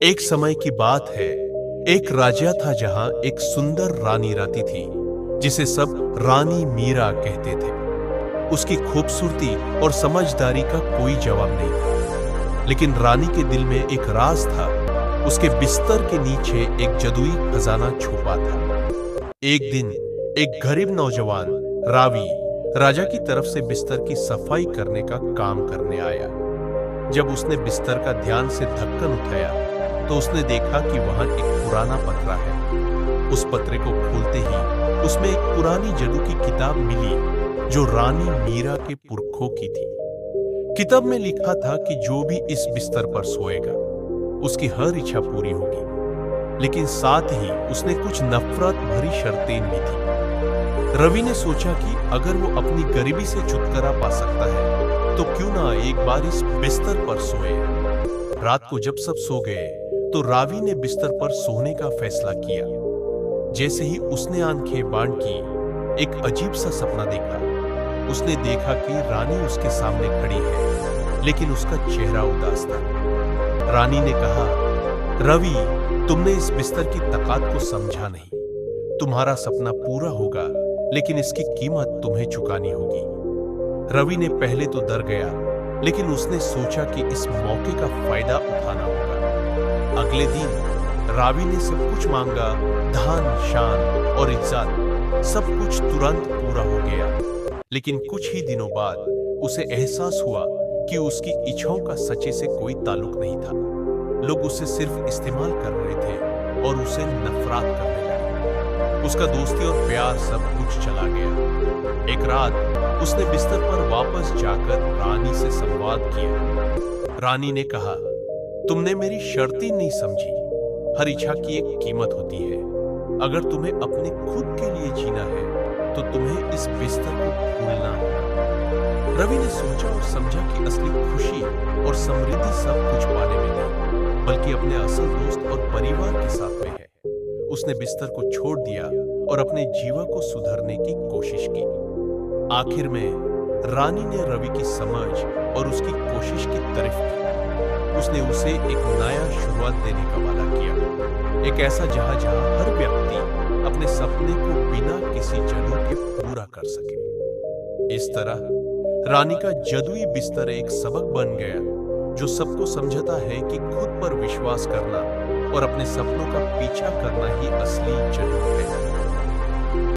एक समय की बात है। एक राज्य था जहां एक सुंदर रानी रहती थी, जिसे सब रानी मीरा कहते थे। उसकी खूबसूरती और समझदारी का कोई जवाब नहीं था। लेकिन रानी के दिल में एक राज था। उसके बिस्तर के नीचे एक जदुई खजाना छुपा था। एक दिन एक गरीब नौजवान रावी राजा की तरफ से बिस्तर की सफाई करने का काम करने आया। जब उसने बिस्तर का ध्यान से ढक्कन उठाया तो उसने देखा कि वहां एक पुराना पत्रा है। उस पत्रे को खोलते ही उसमें एक पुरानी जादू की किताब मिली जो रानी मीरा के पुरखों की थी। किताब में लिखा था कि जो भी इस बिस्तर पर सोएगा उसकी हर इच्छा पूरी होगी। लेकिन साथ ही उसने कुछ नफरत भरी शर्तें भी थी। रवि ने सोचा कि अगर वो अपनी गरीबी से छुटकारा पा सकता है तो क्यों ना एक बार इस बिस्तर पर सोए। रात को जब सब सो गए तो रावी ने बिस्तर पर सोने का फैसला किया। जैसे ही उसने आंखें बांध की, एक अजीब सा सपना देखा। उसने देखा कि रानी उसके सामने खड़ी है, लेकिन उसका चेहरा उदास था। रानी ने कहा, रवि, तुमने इस बिस्तर की ताकत को समझा नहीं। तुम्हारा सपना पूरा होगा, लेकिन इसकी कीमत तुम्हें चुकानी होगी। रवि ने पहले तो डर गया, लेकिन उसने सोचा कि इस मौके का फायदा उठाना होगा। अगले दिन रावी ने सब कुछ मांगा। धन, शान और इज्जत, सब कुछ तुरंत पूरा हो गया। लेकिन कुछ ही दिनों बाद उसे एहसास हुआ कि उसकी इच्छाओं का सच्चे से कोई ताल्लुक नहीं था। लोग उसे सिर्फ इस्तेमाल कर रहे थे और उसे नफरत करने लगे। उसका दोस्ती और प्यार सब कुछ चला गया। एक रात उसने बिस्तर पर वापस जाकर रानी से संवाद किया। रानी ने कहा, तुमने मेरी शर्तें नहीं समझी। हर इच्छा की एक कीमत होती है। अगर तुम्हें अपने खुद के लिए जीना है तो तुम्हें इस बिस्तर को भूलना होगा। रवि ने सोचा और समझा कि असली खुशी और समृद्धि सब कुछ पाने में नहीं, बल्कि अपने असल दोस्त और परिवार के साथ में है। उसने बिस्तर को छोड़ दिया और अपने जीवन को सुधारने की कोशिश की। आखिर में रानी ने रवि की समझ और उसकी कोशिश की तारीफ की। उसने उसे एक नया शुरुआत देने का वादा किया, एक ऐसा जहां हर व्यक्ति अपने सपने को बिना किसी जादू के पूरा कर सके। इस तरह रानी का जादुई बिस्तर एक सबक बन गया, जो सबको समझाता है कि खुद पर विश्वास करना और अपने सपनों का पीछा करना ही असली जादू है।